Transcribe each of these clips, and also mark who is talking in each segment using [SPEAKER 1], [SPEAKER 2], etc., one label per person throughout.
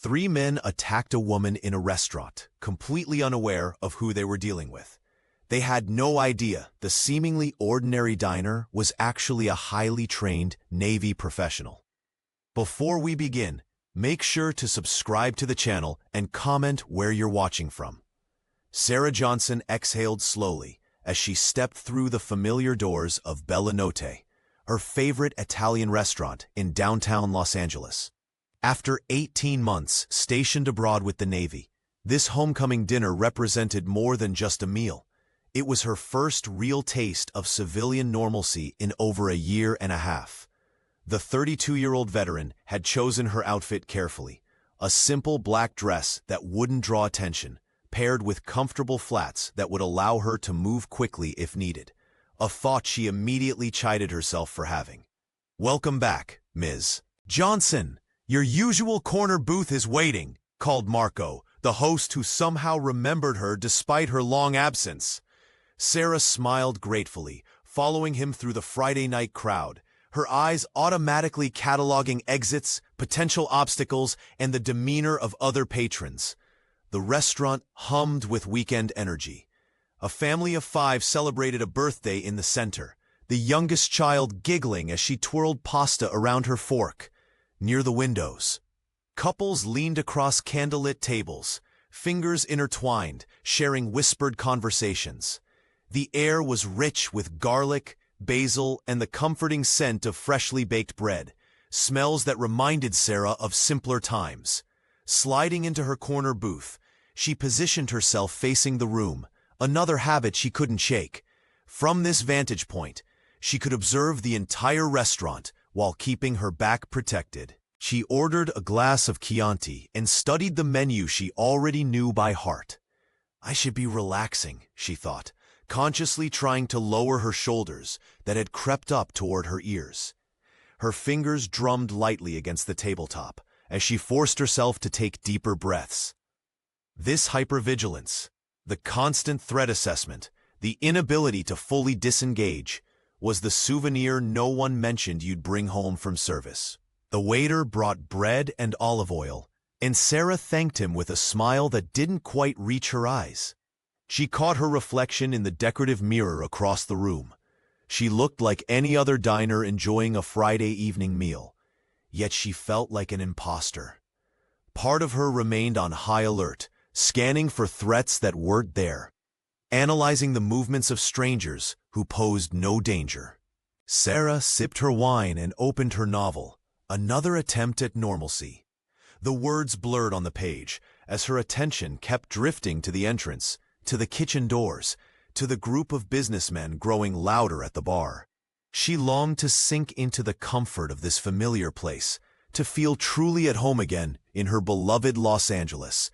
[SPEAKER 1] Three men attacked a woman in a restaurant, completely unaware of who they were dealing with. They had no idea the seemingly ordinary diner was actually a highly trained Navy professional. Before we begin, make sure to subscribe to the channel and comment where you're watching from. Sarah Johnson exhaled slowly as she stepped through the familiar doors of Bella Notte, her favorite Italian restaurant in downtown Los Angeles. After 18 months stationed abroad with the Navy, this homecoming dinner represented more than just a meal. It was her first real taste of civilian normalcy in over a year and a half. The 32-year-old veteran had chosen her outfit carefully, a simple black dress that wouldn't draw attention, paired with comfortable flats that would allow her to move quickly if needed, a thought she immediately chided herself for having. "Welcome back, Ms. Johnson. Your usual corner booth is waiting," called Marco, the host who somehow remembered her despite her long absence. Sarah smiled gratefully, following him through the Friday night crowd, her eyes automatically cataloging exits, potential obstacles, and the demeanor of other patrons. The restaurant hummed with weekend energy. A family of 5 celebrated a birthday in the center, the youngest child giggling as she twirled pasta around her fork. Near the windows, couples leaned across candlelit tables, fingers intertwined, sharing whispered conversations. The air was rich with garlic, basil, and the comforting scent of freshly baked bread, smells that reminded Sarah of simpler times. Sliding into her corner booth, she positioned herself facing the room, another habit she couldn't shake. From this vantage point, she could observe the entire restaurant while keeping her back protected. She ordered a glass of Chianti and studied the menu she already knew by heart. I should be relaxing, she thought, consciously trying to lower her shoulders that had crept up toward her ears. Her fingers drummed lightly against the tabletop as she forced herself to take deeper breaths. This hypervigilance, the constant threat assessment, the inability to fully disengage, was the souvenir no one mentioned you'd bring home from service. The waiter brought bread and olive oil, and Sarah thanked him with a smile that didn't quite reach her eyes. She caught her reflection in the decorative mirror across the room. She looked like any other diner enjoying a Friday evening meal, yet she felt like an imposter. Part of her remained on high alert, scanning for threats that weren't there, analyzing the movements of strangers who posed no danger. Sarah sipped her wine and opened her novel, another attempt at normalcy. The words blurred on the page as her attention kept drifting to the entrance, to the kitchen doors, to the group of businessmen growing louder at the bar. She longed to sink into the comfort of this familiar place, to feel truly at home again in her beloved Los Angeles.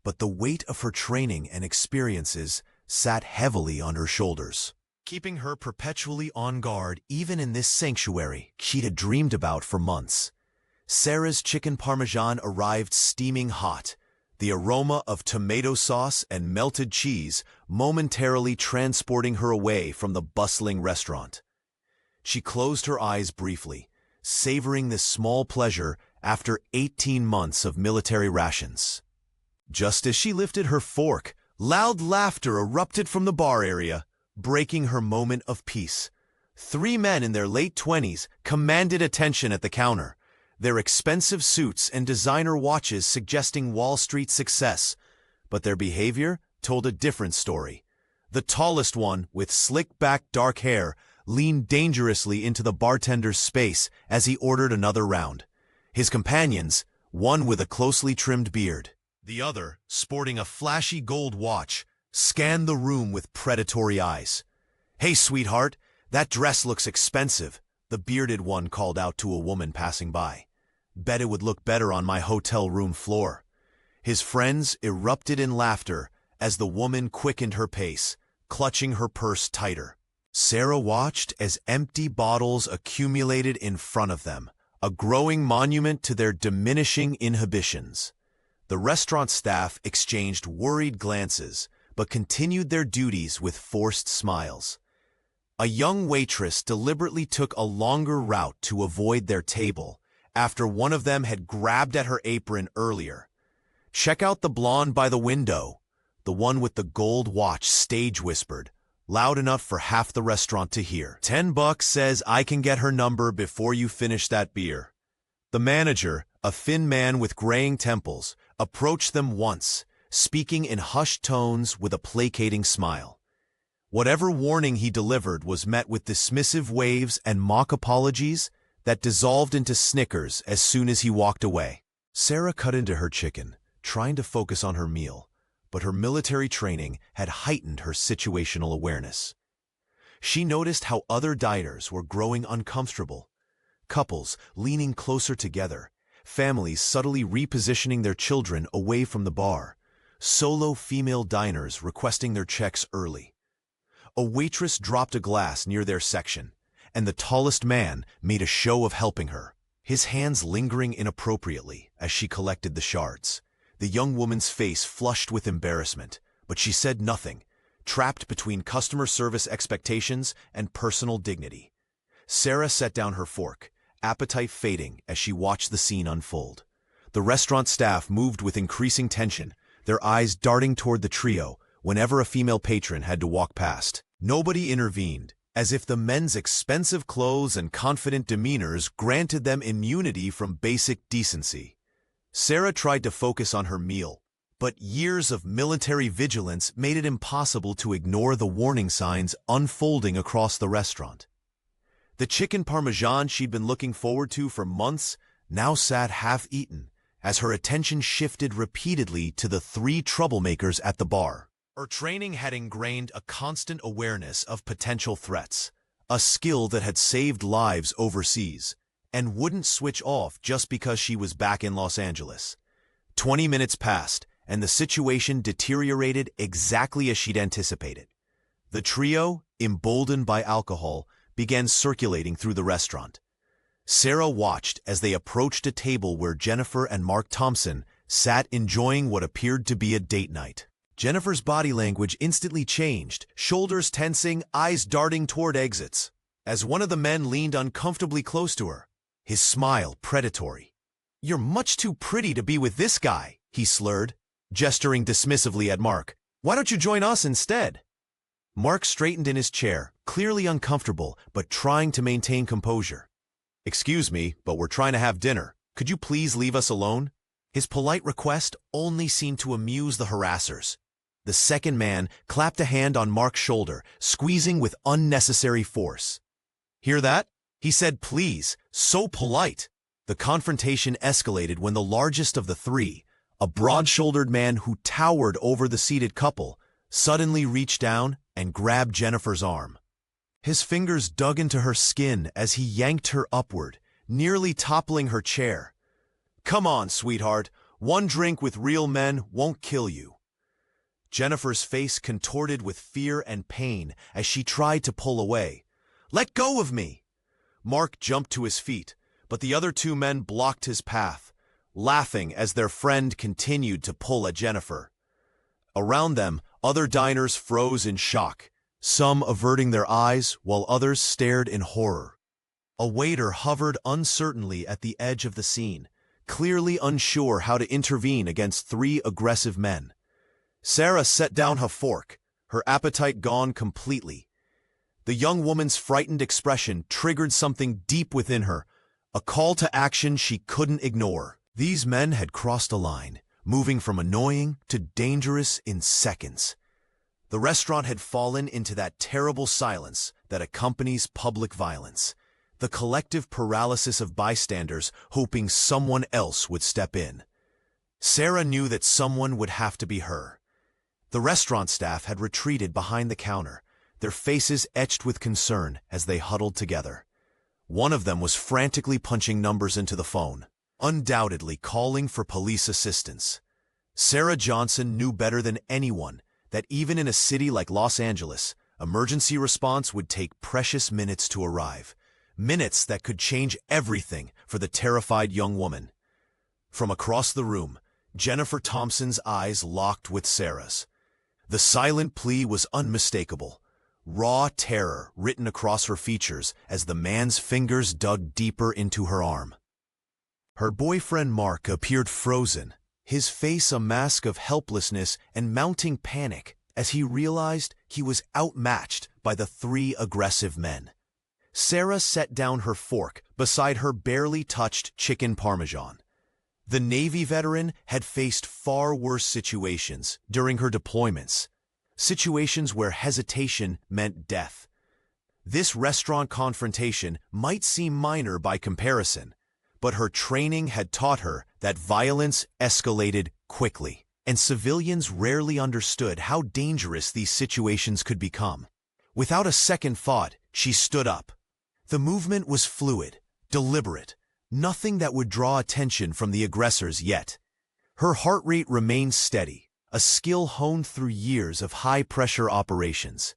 [SPEAKER 1] But the weight of her training and experiences sat heavily on her shoulders, keeping her perpetually on guard even in this sanctuary she'd had dreamed about for months. Sarah's chicken parmesan arrived steaming hot, the aroma of tomato sauce and melted cheese momentarily transporting her away from the bustling restaurant. She closed her eyes briefly, savoring this small pleasure after 18 months of military rations. Just as she lifted her fork, loud laughter erupted from the bar area, breaking her moment of peace. 3 men in their late 20s commanded attention at the counter, their expensive suits and designer watches suggesting Wall Street success, but their behavior told a different story. The tallest one, with slick-back dark hair, leaned dangerously into the bartender's space as he ordered another round. His companions, one with a closely trimmed beard, the other, sporting a flashy gold watch, scanned the room with predatory eyes. "Hey, sweetheart, that dress looks expensive," the bearded one called out to a woman passing by. "Bet it would look better on my hotel room floor." His friends erupted in laughter as the woman quickened her pace, clutching her purse tighter. Sarah watched as empty bottles accumulated in front of them, a growing monument to their diminishing inhibitions. The restaurant staff exchanged worried glances, but continued their duties with forced smiles. A young waitress deliberately took a longer route to avoid their table, after one of them had grabbed at her apron earlier. "Check out the blonde by the window," the one with the gold watch stage whispered, loud enough for half the restaurant to hear. $10 says I can get her number before you finish that beer." The manager, a thin man with graying temples, approached them once, speaking in hushed tones with a placating smile. Whatever warning he delivered was met with dismissive waves and mock apologies that dissolved into snickers as soon as he walked away. Sarah cut into her chicken, trying to focus on her meal, but her military training had heightened her situational awareness. She noticed how other diners were growing uncomfortable. Couples leaning closer together, families subtly repositioning their children away from the bar, solo female diners requesting their checks early. A waitress dropped a glass near their section, and the tallest man made a show of helping her, his hands lingering inappropriately as she collected the shards. The young woman's face flushed with embarrassment, but she said nothing, trapped between customer service expectations and personal dignity. Sarah set down her fork, appetite fading as she watched the scene unfold. The restaurant staff moved with increasing tension, their eyes darting toward the trio whenever a female patron had to walk past. Nobody intervened, as if the men's expensive clothes and confident demeanors granted them immunity from basic decency. Sarah tried to focus on her meal, but years of military vigilance made it impossible to ignore the warning signs unfolding across the restaurant. The chicken parmesan she'd been looking forward to for months now sat half-eaten, as her attention shifted repeatedly to the three troublemakers at the bar. Her training had ingrained a constant awareness of potential threats, a skill that had saved lives overseas, and wouldn't switch off just because she was back in Los Angeles. 20 minutes passed, and the situation deteriorated exactly as she'd anticipated. The trio, emboldened by alcohol, began circulating through the restaurant. Sarah watched as they approached a table where Jennifer and Mark Thompson sat enjoying what appeared to be a date night. Jennifer's body language instantly changed, shoulders tensing, eyes darting toward exits, as one of the men leaned uncomfortably close to her, his smile predatory. "You're much too pretty to be with this guy," he slurred, gesturing dismissively at Mark. "Why don't you join us instead?" Mark straightened in his chair, clearly uncomfortable, but trying to maintain composure. "Excuse me, but we're trying to have dinner. Could you please leave us alone?" His polite request only seemed to amuse the harassers. The second man clapped a hand on Mark's shoulder, squeezing with unnecessary force. "Hear that?" He said, "Please, so polite." The confrontation escalated when the largest of the three, a broad-shouldered man who towered over the seated couple, suddenly reached down and grabbed Jennifer's arm. His fingers dug into her skin as he yanked her upward, nearly toppling her chair. "Come on, sweetheart. One drink with real men won't kill you." Jennifer's face contorted with fear and pain as she tried to pull away. "Let go of me!" Mark jumped to his feet, but the other two men blocked his path, laughing as their friend continued to pull at Jennifer. Around them, other diners froze in shock, some averting their eyes while others stared in horror. A waiter hovered uncertainly at the edge of the scene, clearly unsure how to intervene against three aggressive men. Sarah set down her fork, her appetite gone completely. The young woman's frightened expression triggered something deep within her, a call to action she couldn't ignore. These men had crossed a line, moving from annoying to dangerous in seconds. The restaurant had fallen into that terrible silence that accompanies public violence, the collective paralysis of bystanders hoping someone else would step in. Sarah knew that someone would have to be her. The restaurant staff had retreated behind the counter, their faces etched with concern as they huddled together. One of them was frantically punching numbers into the phone, undoubtedly calling for police assistance. Sarah Johnson knew better than anyone that even in a city like Los Angeles, emergency response would take precious minutes to arrive, minutes that could change everything for the terrified young woman. From across the room, Jennifer Thompson's eyes locked with Sarah's. The silent plea was unmistakable, raw terror written across her features as the man's fingers dug deeper into her arm. Her boyfriend Mark appeared frozen, his face a mask of helplessness and mounting panic as he realized he was outmatched by the three aggressive men. Sarah set down her fork beside her barely touched chicken parmesan. The Navy veteran had faced far worse situations during her deployments, situations where hesitation meant death. This restaurant confrontation might seem minor by comparison, but her training had taught her that violence escalated quickly, and civilians rarely understood how dangerous these situations could become. Without a second thought, she stood up. The movement was fluid, deliberate, nothing that would draw attention from the aggressors yet. Her heart rate remained steady, a skill honed through years of high-pressure operations.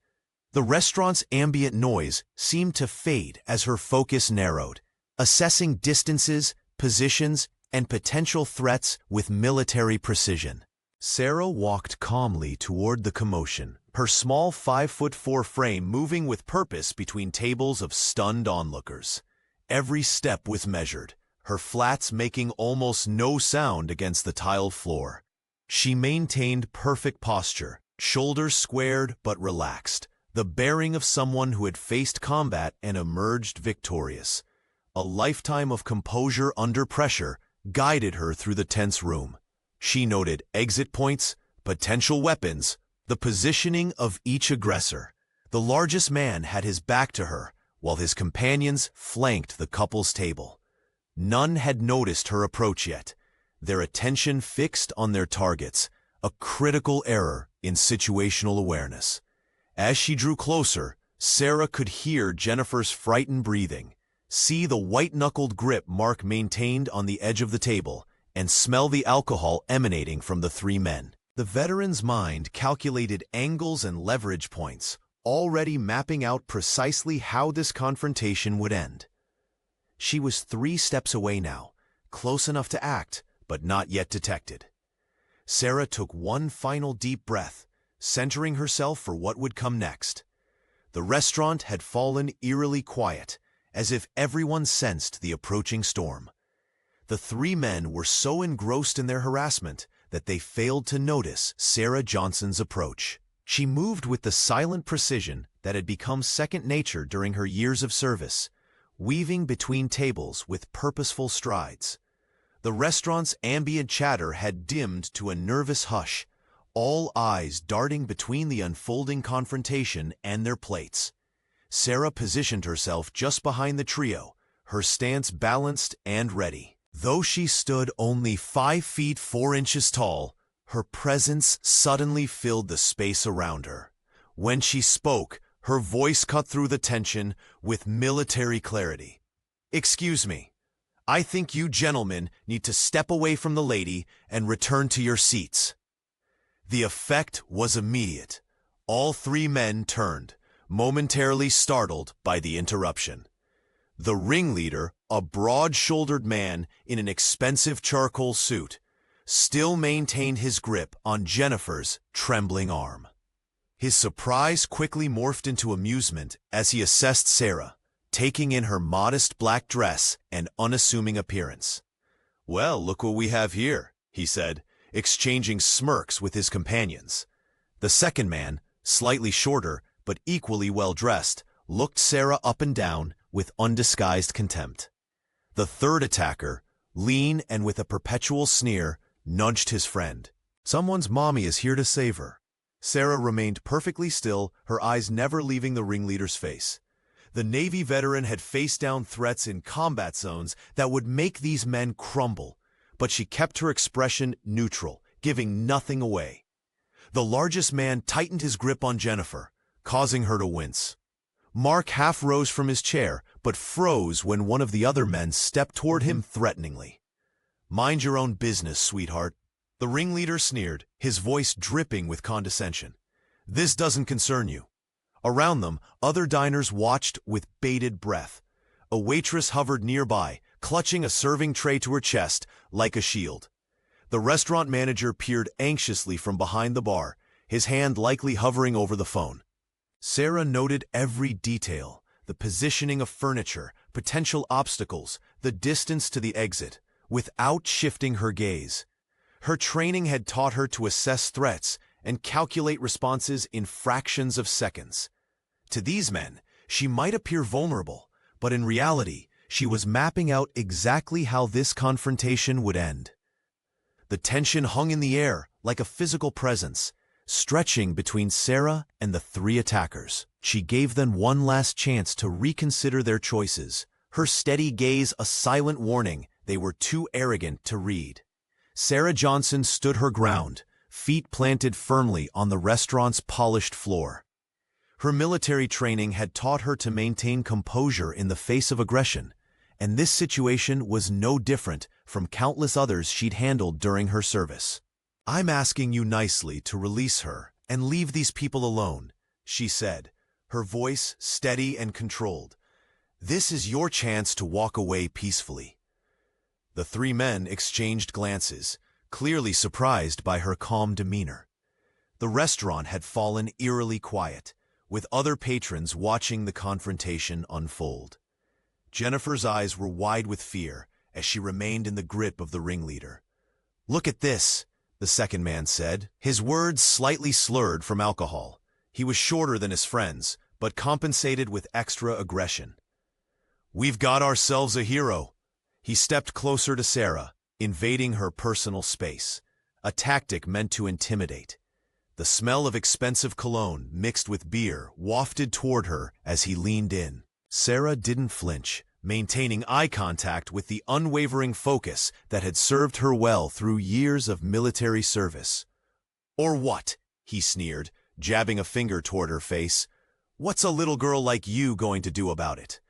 [SPEAKER 1] The restaurant's ambient noise seemed to fade as her focus narrowed, assessing distances, positions, and potential threats with military precision. Sarah walked calmly toward the commotion, her small 5'4" frame moving with purpose between tables of stunned onlookers. Every step was measured, her flats making almost no sound against the tiled floor. She maintained perfect posture, shoulders squared but relaxed, the bearing of someone who had faced combat and emerged victorious. A lifetime of composure under pressure guided her through the tense room. She noted exit points, potential weapons, the positioning of each aggressor. The largest man had his back to her, while his companions flanked the couple's table. None had noticed her approach yet, their attention fixed on their targets, a critical error in situational awareness. As she drew closer, Sarah could hear Jennifer's frightened breathing, see the white-knuckled grip Mark maintained on the edge of the table, and smell the alcohol emanating from the three men. The veteran's mind calculated angles and leverage points, already mapping out precisely how this confrontation would end. She was 3 steps away now, close enough to act, but not yet detected. Sarah took one final deep breath, centering herself for what would come next. The restaurant had fallen eerily quiet, as if everyone sensed the approaching storm. The three men were so engrossed in their harassment that they failed to notice Sarah Johnson's approach. She moved with the silent precision that had become second nature during her years of service, weaving between tables with purposeful strides. The restaurant's ambient chatter had dimmed to a nervous hush, all eyes darting between the unfolding confrontation and their plates. Sarah positioned herself just behind the trio, her stance balanced and ready. Though she stood only 5 feet 4 inches tall, her presence suddenly filled the space around her. When she spoke, her voice cut through the tension with military clarity. "Excuse me. I think you gentlemen need to step away from the lady and return to your seats." The effect was immediate. All 3 men turned, momentarily startled by the interruption. The ringleader, a broad-shouldered man in an expensive charcoal suit, still maintained his grip on Jennifer's trembling arm. His surprise quickly morphed into amusement as he assessed Sarah, taking in her modest black dress and unassuming appearance. "Well, look what we have here," he said, exchanging smirks with his companions. The second man, slightly shorter but equally well-dressed, looked Sarah up and down with undisguised contempt. The third attacker, lean and with a perpetual sneer, nudged his friend. "Someone's mommy is here to save her." Sarah remained perfectly still, her eyes never leaving the ringleader's face. The Navy veteran had faced down threats in combat zones that would make these men crumble, but she kept her expression neutral, giving nothing away. The largest man tightened his grip on Jennifer, causing her to wince. Mark half rose from his chair, but froze when one of the other men stepped toward him threateningly. "Mind your own business, sweetheart." The ringleader sneered, his voice dripping with condescension. "This doesn't concern you." Around them, other diners watched with bated breath. A waitress hovered nearby, clutching a serving tray to her chest like a shield. The restaurant manager peered anxiously from behind the bar, his hand likely hovering over the phone. Sarah noted every detail, the positioning of furniture, potential obstacles, the distance to the exit. without shifting her gaze. Her training had taught her to assess threats and calculate responses in fractions of seconds. To these men, she might appear vulnerable, but in reality, she was mapping out exactly how this confrontation would end. The tension hung in the air like a physical presence, stretching between Sarah and the three attackers. She gave them one last chance to reconsider their choices, her steady gaze a silent warning they were too arrogant to read. Sarah Johnson stood her ground, feet planted firmly on the restaurant's polished floor. Her military training had taught her to maintain composure in the face of aggression, and this situation was no different from countless others she'd handled during her service. "I'm asking you nicely to release her and leave these people alone," she said, her voice steady and controlled. "This is your chance to walk away peacefully." The three men exchanged glances, clearly surprised by her calm demeanor. The restaurant had fallen eerily quiet, with other patrons watching the confrontation unfold. Jennifer's eyes were wide with fear as she remained in the grip of the ringleader. "Look at this," the second man said, his words slightly slurred from alcohol. He was shorter than his friends, but compensated with extra aggression. "We've got ourselves a hero." He stepped closer to Sarah, invading her personal space, a tactic meant to intimidate. The smell of expensive cologne mixed with beer wafted toward her as he leaned in. Sarah didn't flinch, maintaining eye contact with the unwavering focus that had served her well through years of military service. "Or what?" he sneered, jabbing a finger toward her face. "What's a little girl like you going to do about it?"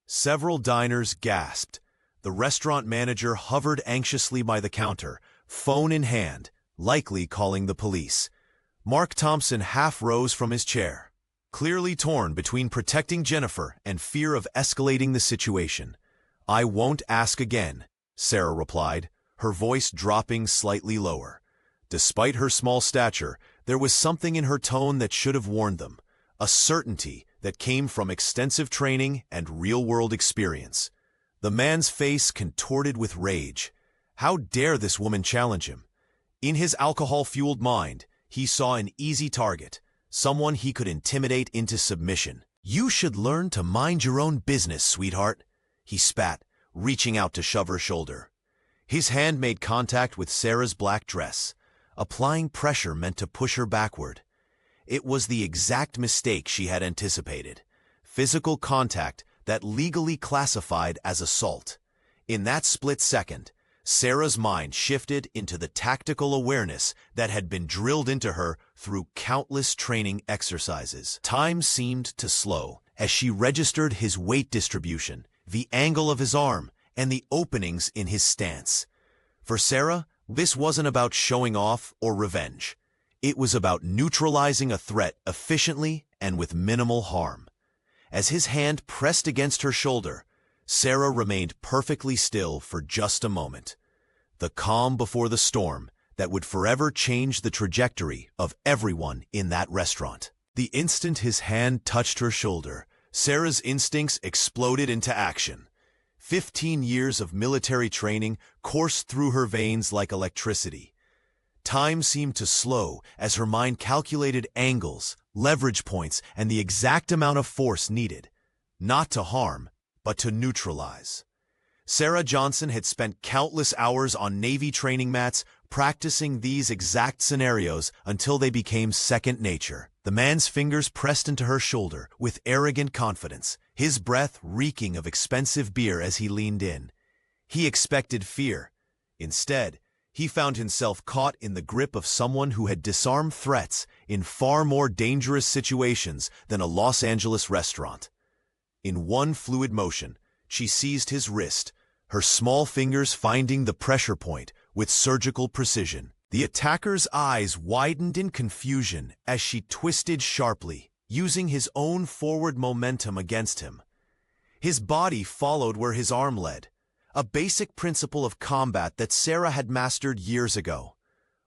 [SPEAKER 1] Several diners gasped. The restaurant manager hovered anxiously by the counter, phone in hand, likely calling the police. Mark Thompson half rose from his chair, clearly torn between protecting Jennifer and fear of escalating the situation. "I won't ask again," Sarah replied, her voice dropping slightly lower. Despite her small stature, there was something in her tone that should have warned them, a certainty that came from extensive training and real-world experience. The man's face contorted with rage. How dare this woman challenge him? In his alcohol-fueled mind, he saw an easy target, someone he could intimidate into submission. "You should learn to mind your own business, sweetheart," he spat, reaching out to shove her shoulder. His hand made contact with Sarah's black dress, applying pressure meant to push her backward. It was the exact mistake she had anticipated. Physical contact that legally classified as assault. In that split second, Sarah's mind shifted into the tactical awareness that had been drilled into her through countless training exercises. Time seemed to slow as she registered his weight distribution, the angle of his arm, and the openings in his stance. For Sarah, this wasn't about showing off or revenge. It was about neutralizing a threat efficiently and with minimal harm. As his hand pressed against her shoulder, Sarah remained perfectly still for just a moment. The calm before the storm that would forever change the trajectory of everyone in that restaurant. The instant his hand touched her shoulder, Sarah's instincts exploded into action. 15 years of military training coursed through her veins like electricity. Time seemed to slow as her mind calculated angles, leverage points, and the exact amount of force needed, not to harm, but to neutralize. Sarah Johnson had spent countless hours on Navy training mats practicing these exact scenarios until they became second nature. The man's fingers pressed into her shoulder with arrogant confidence, his breath reeking of expensive beer as he leaned in. He expected fear. Instead, he found himself caught in the grip of someone who had disarmed threats in far more dangerous situations than a Los Angeles restaurant. In one fluid motion, she seized his wrist, her small fingers finding the pressure point with surgical precision. The attacker's eyes widened in confusion as she twisted sharply, using his own forward momentum against him. His body followed where his arm led, a basic principle of combat that Sarah had mastered years ago.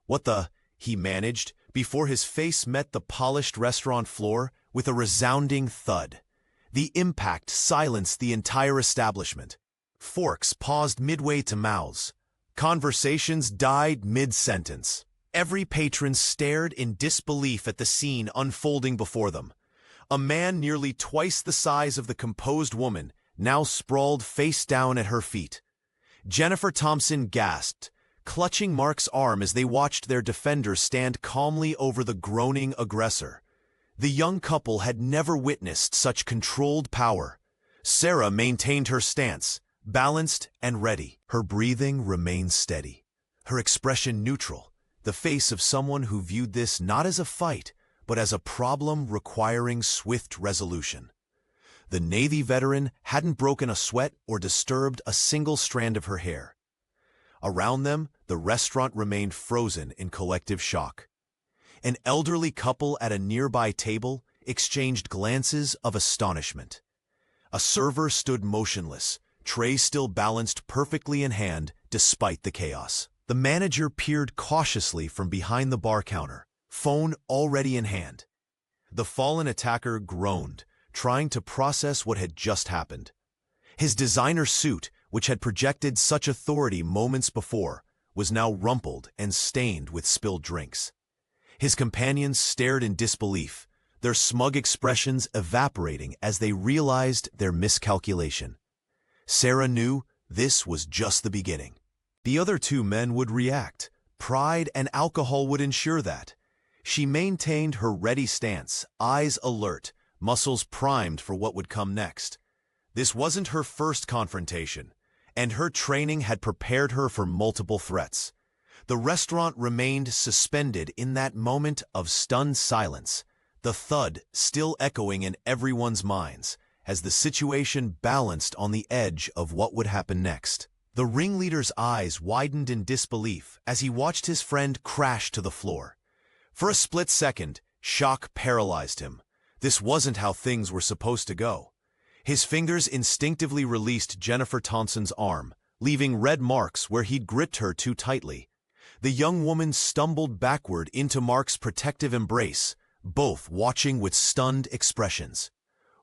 [SPEAKER 1] "What the?" he managed, before his face met the polished restaurant floor with a resounding thud. The impact silenced the entire establishment. Forks paused midway to mouths, Conversations died mid-sentence. Every patron stared in disbelief at the scene unfolding before them. A man nearly twice the size of the composed woman now sprawled face down at her feet. Jennifer Thompson gasped, clutching Mark's arm as they watched their defender stand calmly over the groaning aggressor. The young couple had never witnessed such controlled power. Sarah maintained her stance, balanced and ready. Her breathing remained steady, her expression neutral, the face of someone who viewed this not as a fight, but as a problem requiring swift resolution. The Navy veteran hadn't broken a sweat or disturbed a single strand of her hair. Around them, the restaurant remained frozen in collective shock. An elderly couple at a nearby table exchanged glances of astonishment. A server stood motionless, tray still balanced perfectly in hand despite the chaos. The manager peered cautiously from behind the bar counter, phone already in hand. The fallen attacker groaned, trying to process what had just happened. His designer suit, which had projected such authority moments before, was now rumpled and stained with spilled drinks. His companions stared in disbelief, their smug expressions evaporating as they realized their miscalculation. Sarah knew this was just the beginning. The other two men would react. Pride and alcohol would ensure that. She maintained her ready stance, eyes alert, muscles primed for what would come next. This wasn't her first confrontation, and her training had prepared her for multiple threats. The restaurant remained suspended in that moment of stunned silence, the thud still echoing in everyone's minds, as the situation balanced on the edge of what would happen next. The ringleader's eyes widened in disbelief as he watched his friend crash to the floor. For a split second, shock paralyzed him. This wasn't how things were supposed to go. His fingers instinctively released Jennifer Thompson's arm, leaving red marks where he'd gripped her too tightly. The young woman stumbled backward into Mark's protective embrace, both watching with stunned expressions.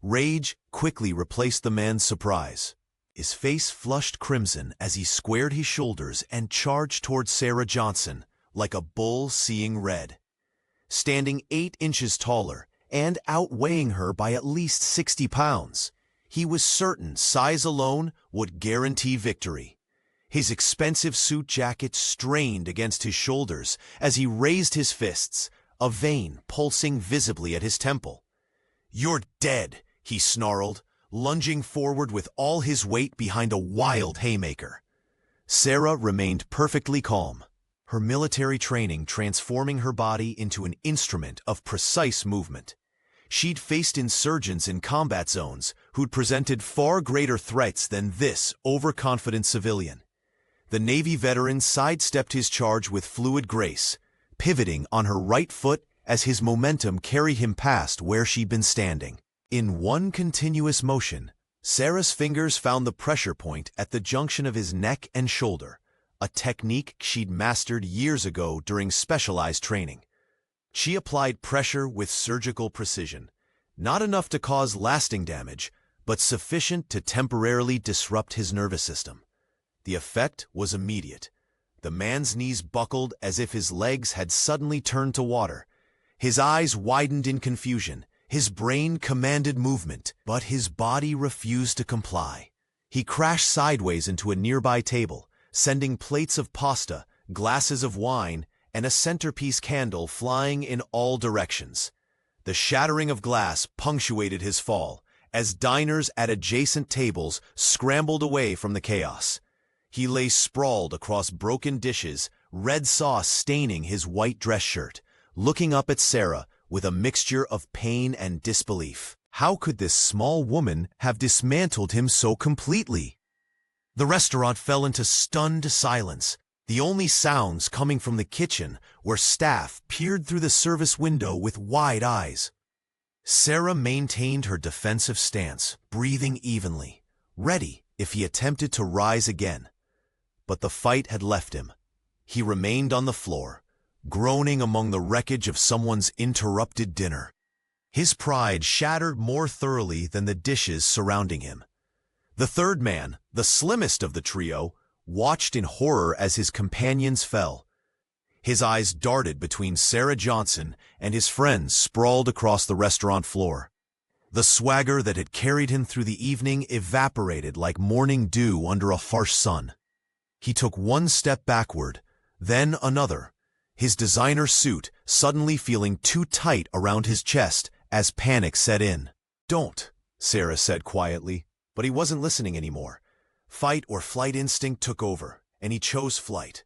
[SPEAKER 1] Rage quickly replaced the man's surprise. His face flushed crimson as he squared his shoulders and charged toward Sarah Johnson, like a bull seeing red. Standing 8 inches taller and outweighing her by at least 60 pounds, he was certain size alone would guarantee victory. His expensive suit jacket strained against his shoulders as he raised his fists, a vein pulsing visibly at his temple. "You're dead," he snarled, lunging forward with all his weight behind a wild haymaker. Sarah remained perfectly calm, her military training transforming her body into an instrument of precise movement. She'd faced insurgents in combat zones who'd presented far greater threats than this overconfident civilian. The Navy veteran sidestepped his charge with fluid grace, pivoting on her right foot as his momentum carried him past where she'd been standing. In one continuous motion, Sarah's fingers found the pressure point at the junction of his neck and shoulder, a technique she'd mastered years ago during specialized training. She applied pressure with surgical precision, not enough to cause lasting damage, but sufficient to temporarily disrupt his nervous system. The effect was immediate. The man's knees buckled as if his legs had suddenly turned to water. His eyes widened in confusion. His brain commanded movement, but his body refused to comply. He crashed sideways into a nearby table, sending plates of pasta, glasses of wine, and a centerpiece candle flying in all directions. The shattering of glass punctuated his fall, as diners at adjacent tables scrambled away from the chaos. He lay sprawled across broken dishes, red sauce staining his white dress shirt, looking up at Sarah with a mixture of pain and disbelief. How could this small woman have dismantled him so completely? The restaurant fell into stunned silence, the only sounds coming from the kitchen where staff peered through the service window with wide eyes. Sarah maintained her defensive stance, breathing evenly, ready if he attempted to rise again. But the fight had left him. He remained on the floor, groaning among the wreckage of someone's interrupted dinner. His pride shattered more thoroughly than the dishes surrounding him. The third man, the slimmest of the trio, watched in horror as his companions fell. His eyes darted between Sarah Johnson and his friends sprawled across the restaurant floor. The swagger that had carried him through the evening evaporated like morning dew under a harsh sun. He took one step backward, then another, his designer suit suddenly feeling too tight around his chest as panic set in. "Don't," Sarah said quietly, but he wasn't listening anymore. Fight or flight instinct took over, and he chose flight.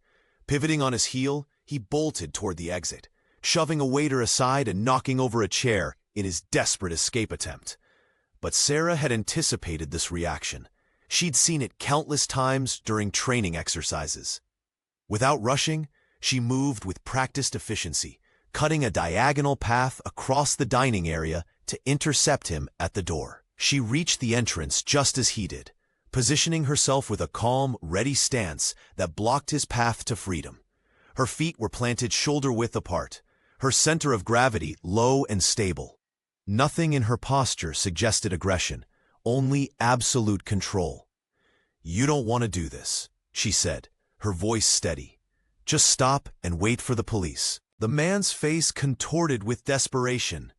[SPEAKER 1] Pivoting on his heel, he bolted toward the exit, shoving a waiter aside and knocking over a chair in his desperate escape attempt. But Sarah had anticipated this reaction. She'd seen it countless times during training exercises. Without rushing, she moved with practiced efficiency, cutting a diagonal path across the dining area to intercept him at the door. She reached the entrance just as he did, positioning herself with a calm, ready stance that blocked his path to freedom. Her feet were planted shoulder-width apart, her center of gravity low and stable. Nothing in her posture suggested aggression, only absolute control. "You don't want to do this," she said, her voice steady. "Just stop and wait for the police." The man's face contorted with desperation.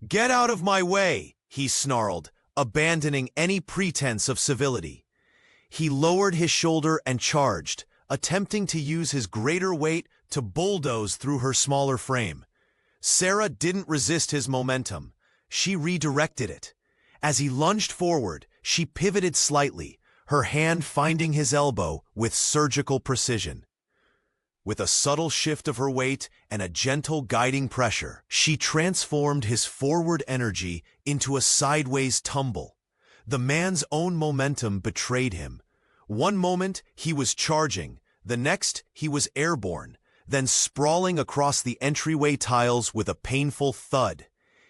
[SPEAKER 1] "Get out of my way," he snarled, abandoning any pretense of civility. He lowered his shoulder and charged, attempting to use his greater weight to bulldoze through her smaller frame. Sarah didn't resist his momentum. She redirected it. As he lunged forward, she pivoted slightly, her hand finding his elbow with surgical precision. With a subtle shift of her weight and a gentle guiding pressure, she transformed his forward energy into a sideways tumble. The man's own momentum betrayed him. One moment he was charging, the next he was airborne, then sprawling across the entryway tiles with a painful thud.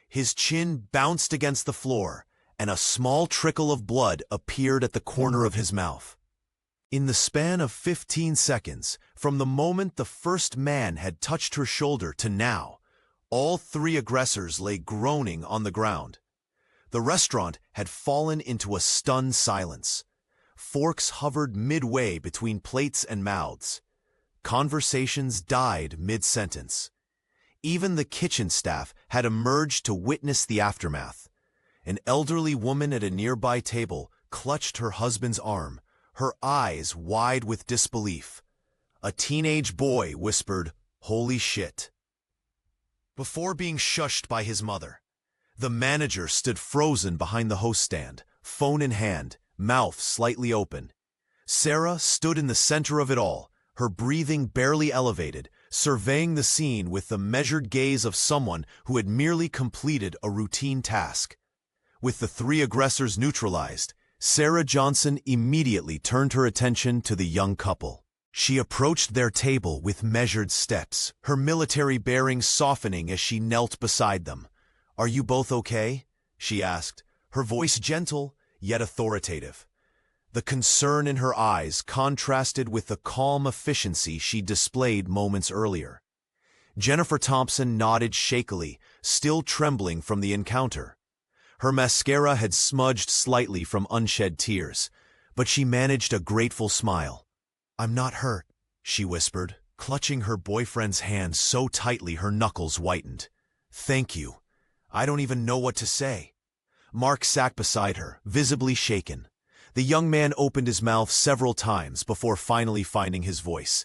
[SPEAKER 1] His chin bounced against the floor, and a small trickle of blood appeared at the corner of his mouth. In the span of 15 seconds, from the moment the first man had touched her shoulder to now, all three aggressors lay groaning on the ground. The restaurant had fallen into a stunned silence. Forks hovered midway between plates and mouths. Conversations died mid-sentence. Even the kitchen staff had emerged to witness the aftermath. An elderly woman at a nearby table clutched her husband's arm, her eyes wide with disbelief. A teenage boy whispered, "Holy shit," before being shushed by his mother. The manager stood frozen behind the host stand, phone in hand, mouth slightly open. Sarah stood in the center of it all, her breathing barely elevated, surveying the scene with the measured gaze of someone who had merely completed a routine task. With the three aggressors neutralized, Sarah Johnson immediately turned her attention to the young couple. She approached their table with measured steps, her military bearing softening as she knelt beside them. "Are you both okay?" she asked, her voice gentle yet authoritative. The concern in her eyes contrasted with the calm efficiency she displayed moments earlier. Jennifer Thompson nodded shakily, still trembling from the encounter. Her mascara had smudged slightly from unshed tears, but she managed a grateful smile. "I'm not hurt," she whispered, clutching her boyfriend's hand so tightly her knuckles whitened. "Thank you. I don't even know what to say." Mark sat beside her, visibly shaken. The young man opened his mouth several times before finally finding his voice.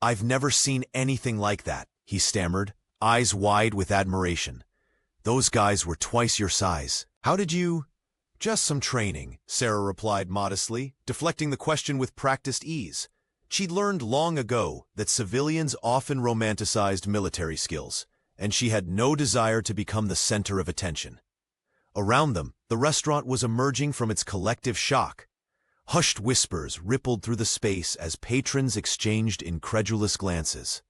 [SPEAKER 1] "I've never seen anything like that," he stammered, eyes wide with admiration. "Those guys were twice your size. How did you—" "Just some training," Sarah replied modestly, deflecting the question with practiced ease. She'd learned long ago that civilians often romanticized military skills, and she had no desire to become the center of attention. Around them, the restaurant was emerging from its collective shock. Hushed whispers rippled through the space as patrons exchanged incredulous glances.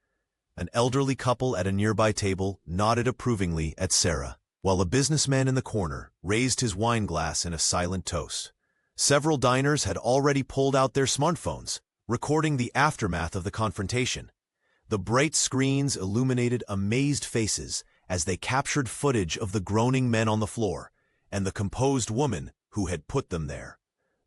[SPEAKER 1] An elderly couple at a nearby table nodded approvingly at Sarah, while a businessman in the corner raised his wine glass in a silent toast. Several diners had already pulled out their smartphones, recording the aftermath of the confrontation. The bright screens illuminated amazed faces as they captured footage of the groaning men on the floor and the composed woman who had put them there.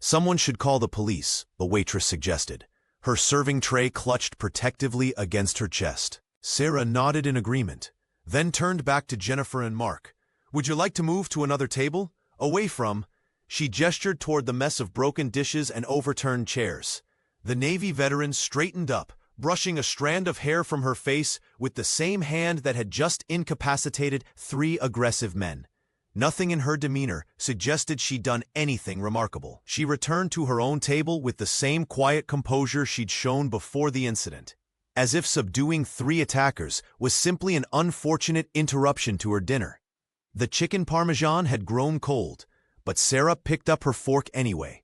[SPEAKER 1] Someone should call the police, the waitress suggested, her serving tray clutched protectively against her chest. Sarah nodded in agreement, then turned back to Jennifer and Mark. Would you like to move to another table? Away from... She gestured toward the mess of broken dishes and overturned chairs. The Navy veteran straightened up, brushing a strand of hair from her face with the same hand that had just incapacitated 3 aggressive men. Nothing in her demeanor suggested she'd done anything remarkable. She returned to her own table with the same quiet composure she'd shown before the incident, as if subduing 3 attackers was simply an unfortunate interruption to her dinner. The chicken parmesan had grown cold, but Sarah picked up her fork anyway.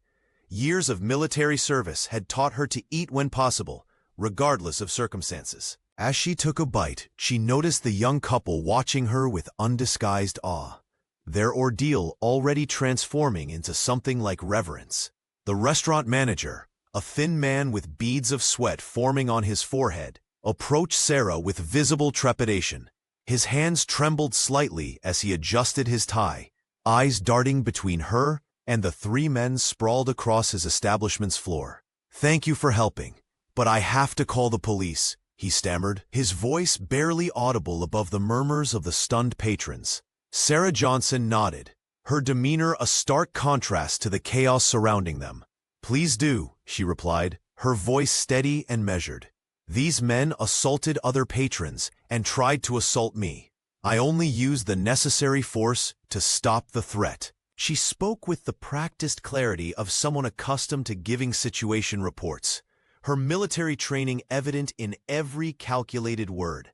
[SPEAKER 1] Years of military service had taught her to eat when possible, regardless of circumstances. As she took a bite, she noticed the young couple watching her with undisguised awe, their ordeal already transforming into something like reverence. The restaurant manager, a thin man with beads of sweat forming on his forehead, approached Sarah with visible trepidation. His hands trembled slightly as he adjusted his tie, eyes darting between her and the 3 men sprawled across his establishment's floor. "Thank you for helping, but I have to call the police," he stammered, his voice barely audible above the murmurs of the stunned patrons. Sarah Johnson nodded, her demeanor a stark contrast to the chaos surrounding them. "Please do," she replied, her voice steady and measured. "These men assaulted other patrons and tried to assault me. I only used the necessary force to stop the threat." She spoke with the practiced clarity of someone accustomed to giving situation reports, her military training evident in every calculated word.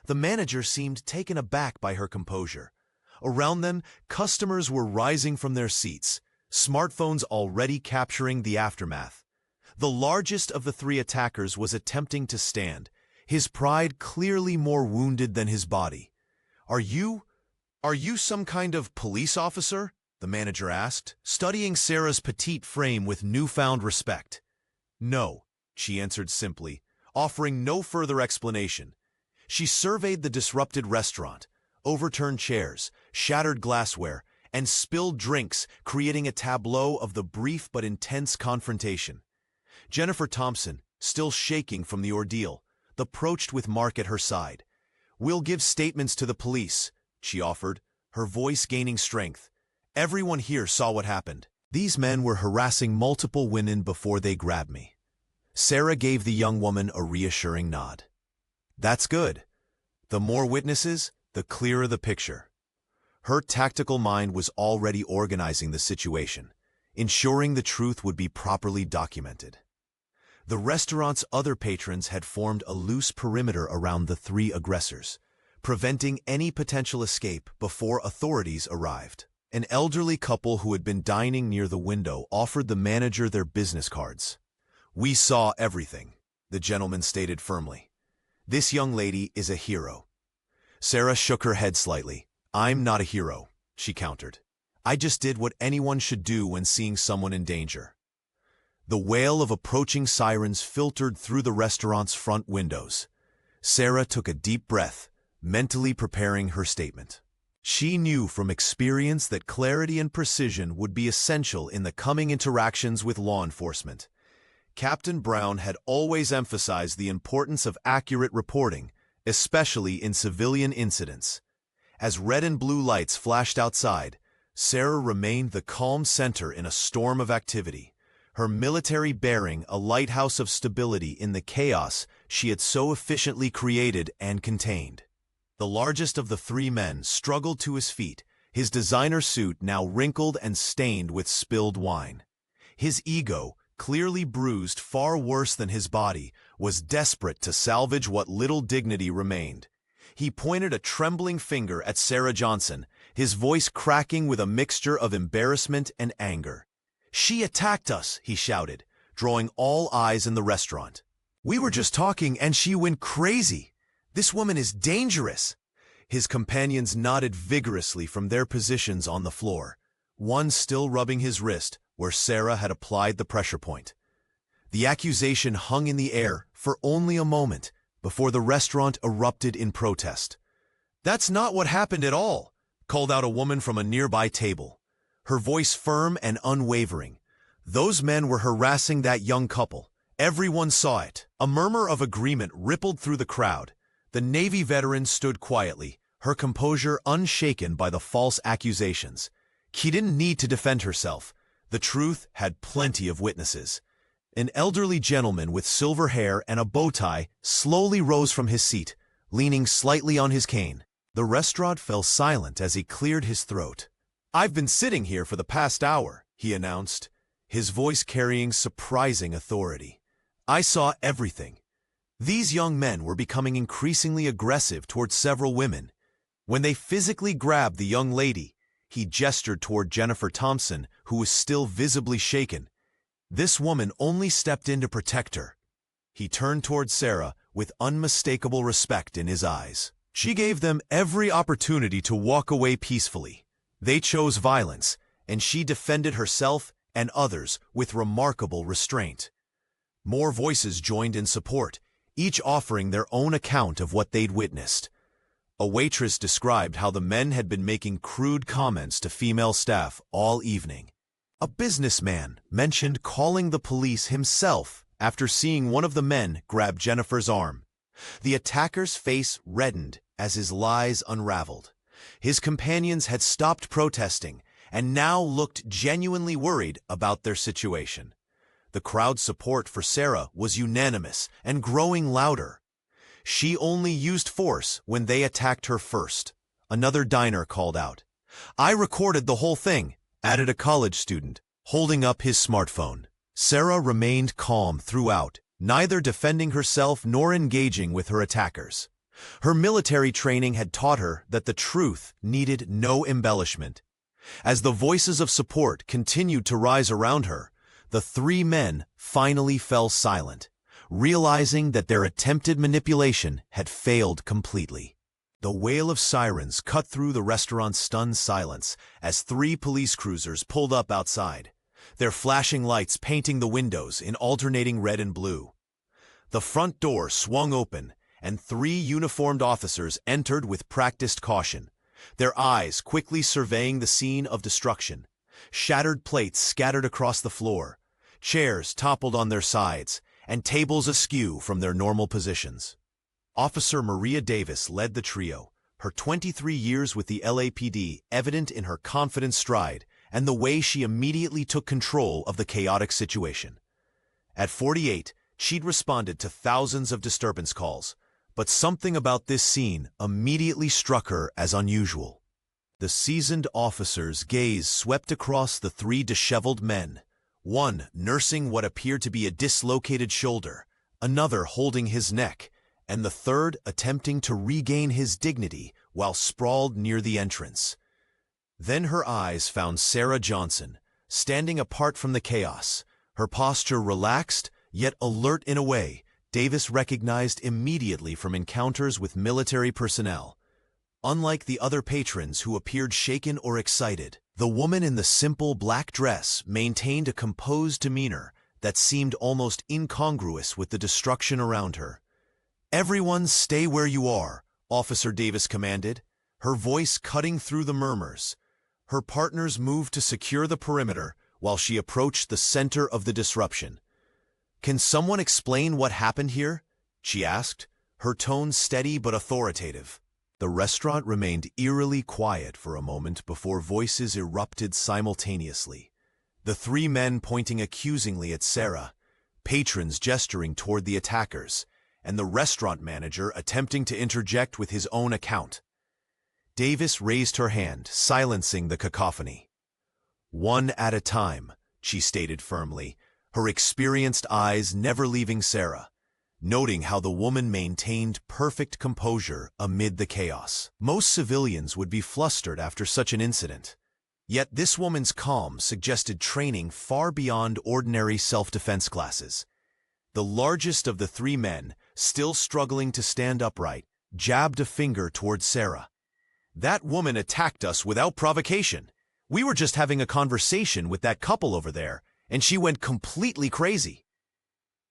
[SPEAKER 1] The manager seemed taken aback by her composure. Around them, customers were rising from their seats, smartphones already capturing the aftermath. The largest of the 3 attackers was attempting to stand, his pride clearly more wounded than his body. Are you some kind of police officer?" the manager asked, studying Sarah's petite frame with newfound respect. "No," she answered simply, offering no further explanation. She surveyed the disrupted restaurant, overturned chairs, shattered glassware, and spilled drinks, creating a tableau of the brief but intense confrontation. Jennifer Thompson, still shaking from the ordeal, approached with Mark at her side. "We'll give statements to the police," she offered, her voice gaining strength. "Everyone here saw what happened. These men were harassing multiple women before they grabbed me." Sarah gave the young woman a reassuring nod. "That's good. The more witnesses, the clearer the picture." Her tactical mind was already organizing the situation, ensuring the truth would be properly documented. The restaurant's other patrons had formed a loose perimeter around the 3 aggressors, preventing any potential escape before authorities arrived. An elderly couple who had been dining near the window offered the manager their business cards. "We saw everything," the gentleman stated firmly. "This young lady is a hero." Sarah shook her head slightly. "I'm not a hero," she countered. "I just did what anyone should do when seeing someone in danger." The wail of approaching sirens filtered through the restaurant's front windows. Sarah took a deep breath, mentally preparing her statement. She knew from experience that clarity and precision would be essential in the coming interactions with law enforcement. Captain Brown had always emphasized the importance of accurate reporting, especially in civilian incidents. As red and blue lights flashed outside, Sarah remained the calm center in a storm of activity, her military bearing a lighthouse of stability in the chaos she had so efficiently created and contained. The largest of the 3 men struggled to his feet, his designer suit now wrinkled and stained with spilled wine. His ego, clearly bruised far worse than his body, was desperate to salvage what little dignity remained. He pointed a trembling finger at Sarah Johnson, his voice cracking with a mixture of embarrassment and anger. "She attacked us," he shouted, drawing all eyes in the restaurant. "We were just talking and she went crazy. This woman is dangerous." His companions nodded vigorously from their positions on the floor, one still rubbing his wrist where Sarah had applied the pressure point. The accusation hung in the air for only a moment before the restaurant erupted in protest. "That's not what happened at all," called out a woman from a nearby table, her voice firm and unwavering. Those men were harassing that young couple. Everyone saw it. A murmur of agreement rippled through the crowd. The Navy veteran stood quietly, her composure unshaken by the false accusations. She didn't need to defend herself. The truth had plenty of witnesses. An elderly gentleman with silver hair and a bow tie slowly rose from his seat, leaning slightly on his cane. The restaurant fell silent as he cleared his throat. "I've been sitting here for the past hour," he announced, his voice carrying surprising authority. "I saw everything. These young men were becoming increasingly aggressive toward several women. When they physically grabbed the young lady," he gestured toward Jennifer Thompson, who was still visibly shaken, "this woman only stepped in to protect her." He turned toward Sarah with unmistakable respect in his eyes. "She gave them every opportunity to walk away peacefully. They chose violence, and she defended herself and others with remarkable restraint." More voices joined in support, each offering their own account of what they'd witnessed. A waitress described how the men had been making crude comments to female staff all evening. A businessman mentioned calling the police himself after seeing one of the men grab Jennifer's arm. The attacker's face reddened as his lies unraveled. His companions had stopped protesting and now looked genuinely worried about their situation. The crowd's support for Sarah was unanimous and growing louder. "She only used force when they attacked her first," another diner called out. "I recorded the whole thing," added a college student, holding up his smartphone. Sarah remained calm throughout, neither defending herself nor engaging with her attackers. Her military training had taught her that the truth needed no embellishment. As the voices of support continued to rise around her, the three men finally fell silent, realizing that their attempted manipulation had failed completely. The wail of sirens cut through the restaurant's stunned silence as three police cruisers pulled up outside, their flashing lights painting the windows in alternating red and blue. The front door swung open, and three uniformed officers entered with practiced caution, their eyes quickly surveying the scene of destruction. Shattered plates scattered across the floor, chairs toppled on their sides, and tables askew from their normal positions. Officer Maria Davis led the trio, her 23 years with the LAPD evident in her confident stride and the way she immediately took control of the chaotic situation. At 48, she'd responded to thousands of disturbance calls, but something about this scene immediately struck her as unusual. The seasoned officer's gaze swept across the three disheveled men, one nursing what appeared to be a dislocated shoulder, another holding his neck, and the third attempting to regain his dignity while sprawled near the entrance. Then her eyes found Sarah Johnson, standing apart from the chaos, her posture relaxed, yet alert in a way Davis recognized immediately from encounters with military personnel. Unlike the other patrons who appeared shaken or excited, the woman in the simple black dress maintained a composed demeanor that seemed almost incongruous with the destruction around her. "Everyone stay where you are," Officer Davis commanded, her voice cutting through the murmurs. Her partners moved to secure the perimeter while she approached the center of the disruption. "Can someone explain what happened here?" she asked, her tone steady but authoritative. The restaurant remained eerily quiet for a moment before voices erupted simultaneously. The three men pointing accusingly at Sarah, patrons gesturing toward the attackers, and the restaurant manager attempting to interject with his own account. Davis raised her hand, silencing the cacophony. "One at a time," she stated firmly, her experienced eyes never leaving Sarah, noting how the woman maintained perfect composure amid the chaos. Most civilians would be flustered after such an incident. Yet this woman's calm suggested training far beyond ordinary self-defense classes. The largest of the three men, still struggling to stand upright, jabbed a finger toward Sarah. "That woman attacked us without provocation. We were just having a conversation with that couple over there, and she went completely crazy."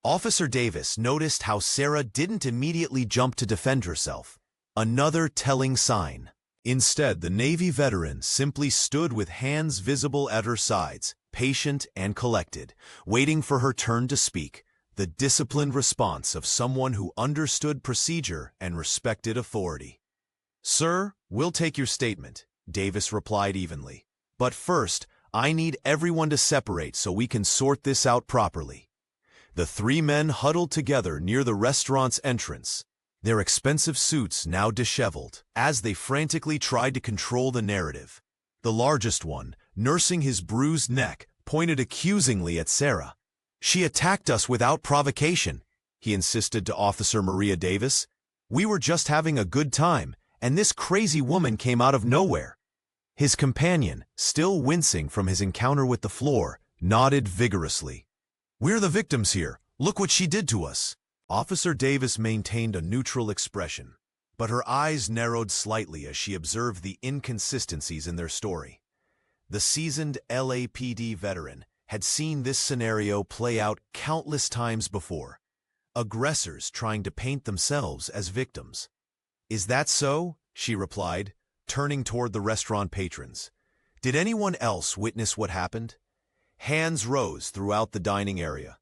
[SPEAKER 1] Officer Davis noticed how Sarah didn't immediately jump to defend herself, another telling sign. Instead, the Navy veteran simply stood with hands visible at her sides, patient and collected, waiting for her turn to speak, the disciplined response of someone who understood procedure and respected authority. "Sir, we'll take your statement," Davis replied evenly. "But first, I need everyone to separate so we can sort this out properly." The three men huddled together near the restaurant's entrance, their expensive suits now disheveled, as they frantically tried to control the narrative. The largest one, nursing his bruised neck, pointed accusingly at Sarah. "She attacked us without provocation," he insisted to Officer Maria Davis. "We were just having a good time, and this crazy woman came out of nowhere." His companion, still wincing from his encounter with the floor, nodded vigorously. "We're the victims here. Look what she did to us." Officer Davis maintained a neutral expression, but her eyes narrowed slightly as she observed the inconsistencies in their story. The seasoned LAPD veteran had seen this scenario play out countless times before, aggressors trying to paint themselves as victims. "Is that so?" she replied, turning toward the restaurant patrons. "Did anyone else witness what happened?" Hands rose throughout the dining area.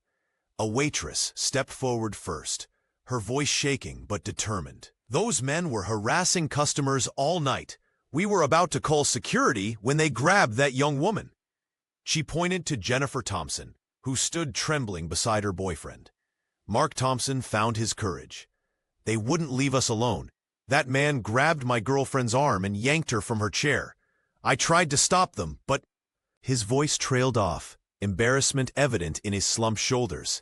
[SPEAKER 1] A waitress stepped forward first, her voice shaking but determined. "Those men were harassing customers all night. We were about to call security when they grabbed that young woman." She pointed to Jennifer Thompson, who stood trembling beside her boyfriend. Mark Thompson found his courage. "They wouldn't leave us alone. That man grabbed my girlfriend's arm and yanked her from her chair. I tried to stop them, but—" His voice trailed off, embarrassment evident in his slumped shoulders.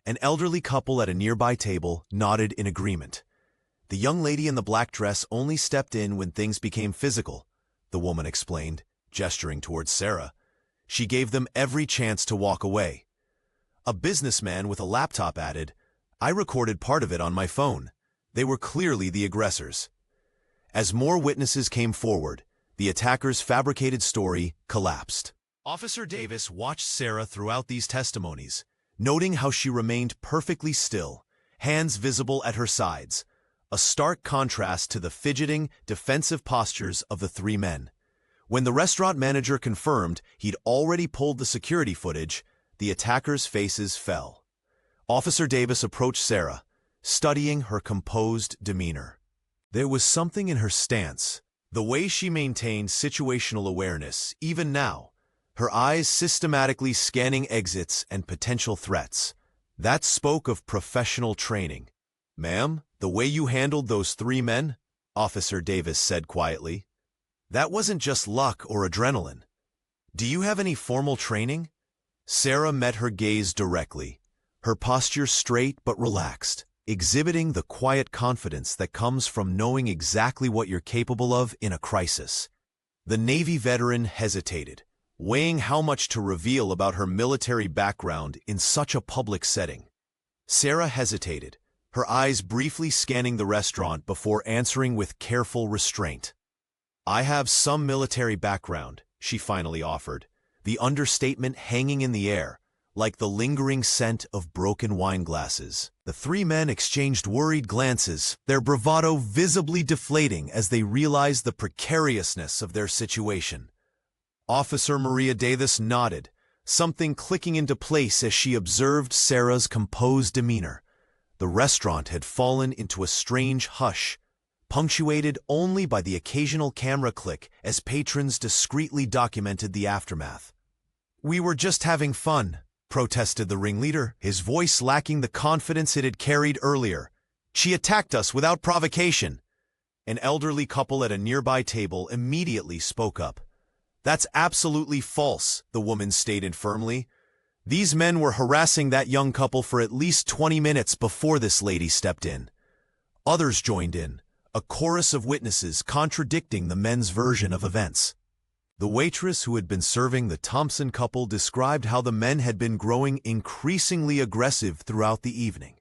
[SPEAKER 1] An elderly couple at a nearby table nodded in agreement. "The young lady in the black dress only stepped in when things became physical," the woman explained, gesturing towards Sarah. "She gave them every chance to walk away." A businessman with a laptop added, "I recorded part of it on my phone. They were clearly the aggressors." As more witnesses came forward, the attacker's fabricated story collapsed. Officer Davis watched Sarah throughout these testimonies, noting how she remained perfectly still, hands visible at her sides, a stark contrast to the fidgeting, defensive postures of the three men. When the restaurant manager confirmed he'd already pulled the security footage, the attackers' faces fell. Officer Davis approached Sarah, studying her composed demeanor. There was something in her stance, the way she maintained situational awareness, even now, her eyes systematically scanning exits and potential threats. That spoke of professional training. "Ma'am, the way you handled those three men," Officer Davis said quietly, "that wasn't just luck or adrenaline. Do you have any formal training?" Sarah met her gaze directly, her posture straight but relaxed, exhibiting the quiet confidence that comes from knowing exactly what you're capable of in a crisis. The Navy veteran hesitated, weighing how much to reveal about her military background in such a public setting. Sarah hesitated, her eyes briefly scanning the restaurant before answering with careful restraint. "I have some military background," she finally offered, the understatement hanging in the air, like the lingering scent of broken wine glasses. The three men exchanged worried glances, their bravado visibly deflating as they realized the precariousness of their situation. Officer Maria Davis nodded, something clicking into place as she observed Sarah's composed demeanor. The restaurant had fallen into a strange hush, punctuated only by the occasional camera click as patrons discreetly documented the aftermath. "We were just having fun," protested the ringleader, his voice lacking the confidence it had carried earlier. "She attacked us without provocation." An elderly couple at a nearby table immediately spoke up. "That's absolutely false," the woman stated firmly. "These men were harassing that young couple for at least 20 minutes before this lady stepped in." Others joined in, a chorus of witnesses contradicting the men's version of events. The waitress who had been serving the Thompson couple described how the men had been growing increasingly aggressive throughout the evening.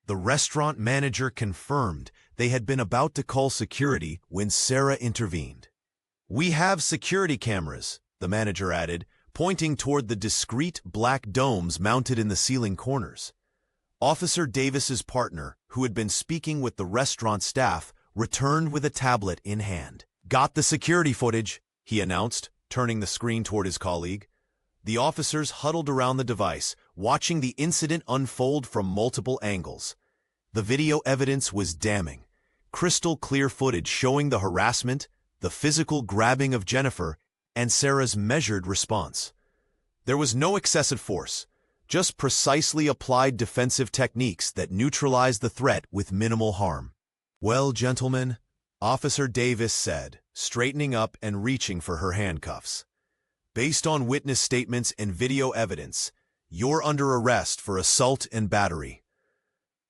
[SPEAKER 1] The restaurant manager confirmed they had been about to call security when Sarah intervened. "We have security cameras," the manager added, pointing toward the discreet black domes mounted in the ceiling corners. Officer Davis's partner, who had been speaking with the restaurant staff, returned with a tablet in hand. "Got the security footage," he announced, turning the screen toward his colleague. The officers huddled around the device, watching the incident unfold from multiple angles. The video evidence was damning. Crystal clear footage showing the harassment, the physical grabbing of Jennifer, and Sarah's measured response. There was no excessive force, just precisely applied defensive techniques that neutralized the threat with minimal harm. "Well, gentlemen," Officer Davis said, straightening up and reaching for her handcuffs. "Based on witness statements and video evidence, you're under arrest for assault and battery."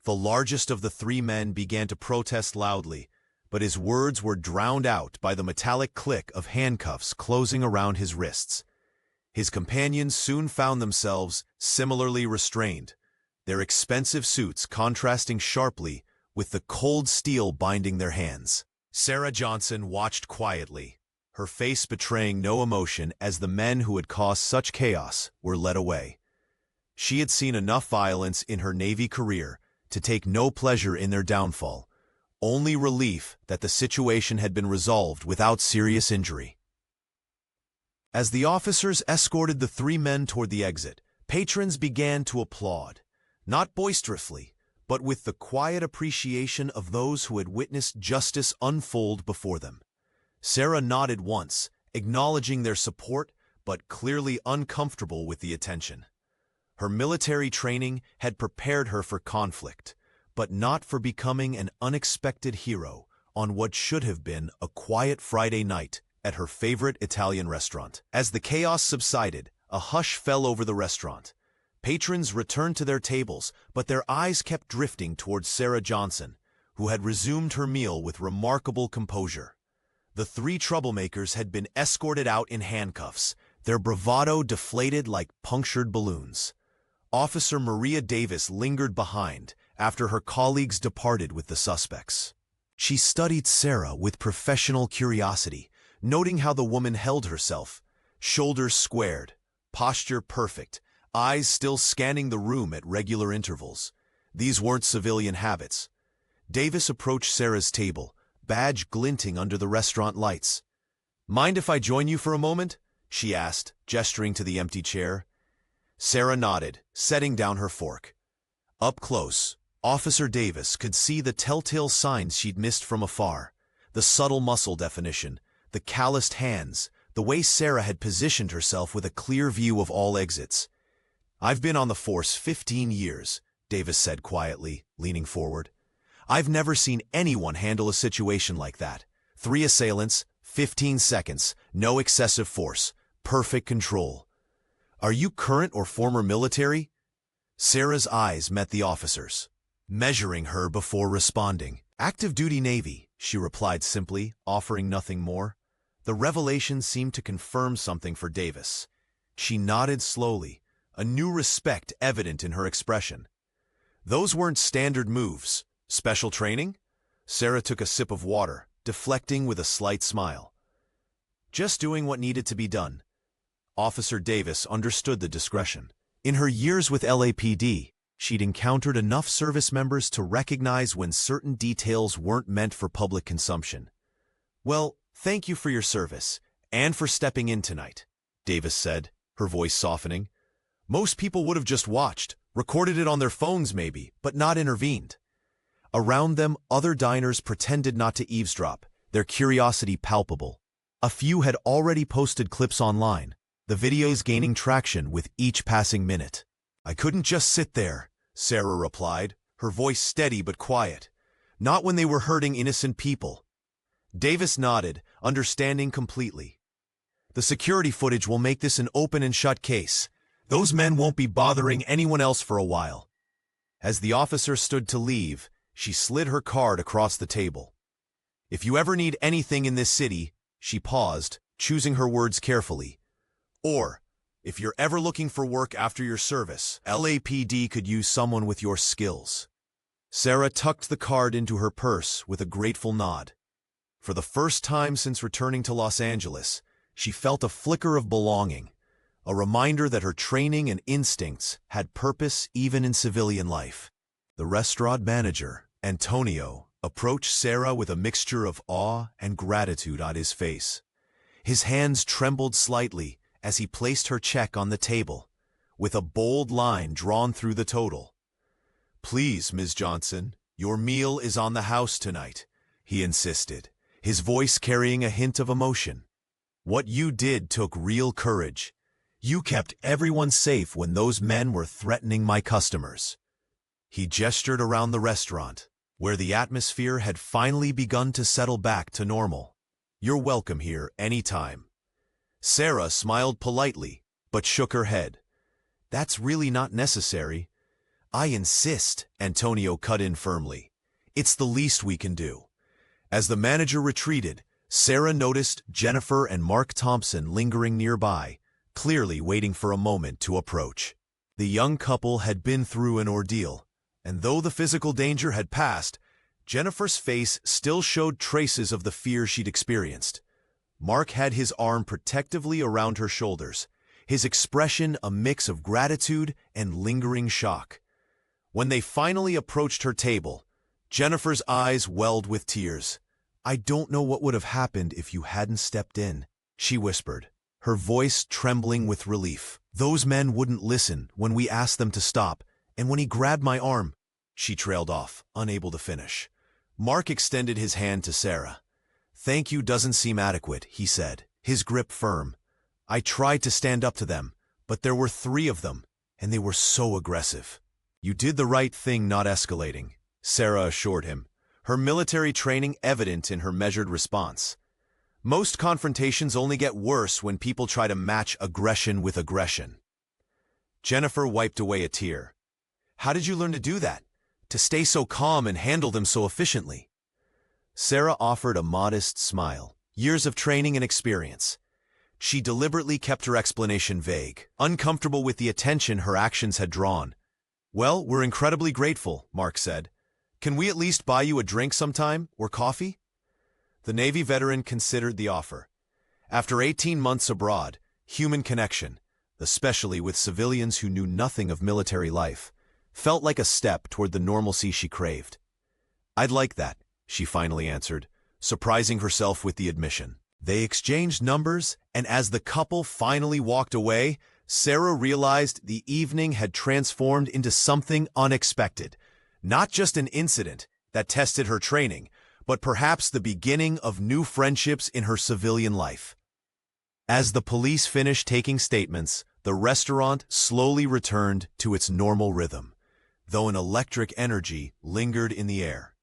[SPEAKER 1] The largest of the three men began to protest loudly, but his words were drowned out by the metallic click of handcuffs closing around his wrists. His companions soon found themselves similarly restrained, their expensive suits contrasting sharply with the cold steel binding their hands. Sarah Johnson watched quietly, her face betraying no emotion as the men who had caused such chaos were led away. She had seen enough violence in her Navy career to take no pleasure in their downfall, only relief that the situation had been resolved without serious injury. As the officers escorted the three men toward the exit, patrons began to applaud, not boisterously, but with the quiet appreciation of those who had witnessed justice unfold before them. Sarah nodded once, acknowledging their support, but clearly uncomfortable with the attention. Her military training had prepared her for conflict, but not for becoming an unexpected hero on what should have been a quiet Friday night at her favorite Italian restaurant. As the chaos subsided, a hush fell over the restaurant. Patrons returned to their tables, but their eyes kept drifting towards Sarah Johnson, who had resumed her meal with remarkable composure. The three troublemakers had been escorted out in handcuffs, their bravado deflated like punctured balloons. Officer Maria Davis lingered behind after her colleagues departed with the suspects. She studied Sarah with professional curiosity, noting how the woman held herself, shoulders squared, posture perfect, eyes still scanning the room at regular intervals. These weren't civilian habits. Davis approached Sarah's table, badge glinting under the restaurant lights. "Mind if I join you for a moment?" she asked, gesturing to the empty chair. Sarah nodded, setting down her fork. Up close, Officer Davis could see the telltale signs she'd missed from afar, the subtle muscle definition, the calloused hands, the way Sarah had positioned herself with a clear view of all exits. "I've been on the force 15 years, Davis said quietly, leaning forward. "I've never seen anyone handle a situation like that. 3 assailants, 15 seconds, no excessive force, perfect control. Are you current or former military?" Sarah's eyes met the officer's, measuring her before responding. "Active duty Navy," she replied simply, offering nothing more. The revelation seemed to confirm something for Davis. She nodded slowly, a new respect evident in her expression. "Those weren't standard moves. Special training?" Sarah took a sip of water, deflecting with a slight smile. "Just doing what needed to be done." Officer Davis understood the discretion. In her years with LAPD, she'd encountered enough service members to recognize when certain details weren't meant for public consumption. "Well, thank you for your service, and for stepping in tonight," Davis said, her voice softening. "Most people would have just watched, recorded it on their phones maybe, but not intervened." Around them, other diners pretended not to eavesdrop, their curiosity palpable. A few had already posted clips online, the videos gaining traction with each passing minute. "I couldn't just sit there," Sarah replied, her voice steady but quiet. "Not when they were hurting innocent people." Davis nodded, understanding completely. "The security footage will make this an open and shut case. Those men won't be bothering anyone else for a while." As the officer stood to leave, she slid her card across the table. "If you ever need anything in this city," she paused, choosing her words carefully. "Or, if you're ever looking for work after your service, LAPD could use someone with your skills." Sarah tucked the card into her purse with a grateful nod. For the first time since returning to Los Angeles, she felt a flicker of belonging, a reminder that her training and instincts had purpose even in civilian life. The restaurant manager, Antonio, approached Sarah with a mixture of awe and gratitude on his face. His hands trembled slightly as he placed her check on the table, with a bold line drawn through the total. "Please, Ms. Johnson, your meal is on the house tonight," he insisted, his voice carrying a hint of emotion. "What you did took real courage. You kept everyone safe when those men were threatening my customers." He gestured around the restaurant, where the atmosphere had finally begun to settle back to normal. "You're welcome here anytime." Sarah smiled politely, but shook her head. "That's really not necessary." "I insist," Antonio cut in firmly. "It's the least we can do." As the manager retreated, Sarah noticed Jennifer and Mark Thompson lingering nearby, clearly waiting for a moment to approach. The young couple had been through an ordeal, and though the physical danger had passed, Jennifer's face still showed traces of the fear she'd experienced. Mark had his arm protectively around her shoulders, his expression a mix of gratitude and lingering shock. When they finally approached her table, Jennifer's eyes welled with tears. "I don't know what would have happened if you hadn't stepped in," she whispered, her voice trembling with relief. "Those men wouldn't listen when we asked them to stop, and when he grabbed my arm—" She trailed off, unable to finish. Mark extended his hand to Sarah. "Thank you doesn't seem adequate," he said, his grip firm. "I tried to stand up to them, but there were 3 of them, and they were so aggressive." "You did the right thing not escalating," Sarah assured him, her military training evident in her measured response. "Most confrontations only get worse when people try to match aggression with aggression." Jennifer wiped away a tear. "How did you learn to do that? To stay so calm and handle them so efficiently?" Sarah offered a modest smile. "Years of training and experience." She deliberately kept her explanation vague, uncomfortable with the attention her actions had drawn. "Well, we're incredibly grateful," Mark said. "Can we at least buy you a drink sometime, or coffee?" The Navy veteran considered the offer. After 18 months abroad, human connection, especially with civilians who knew nothing of military life, felt like a step toward the normalcy she craved. "I'd like that," she finally answered, surprising herself with the admission. They exchanged numbers, and as the couple finally walked away, Sarah realized the evening had transformed into something unexpected. Not just an incident that tested her training, but perhaps the beginning of new friendships in her civilian life. As the police finished taking statements, the restaurant slowly returned to its normal rhythm, though an electric energy lingered in the air.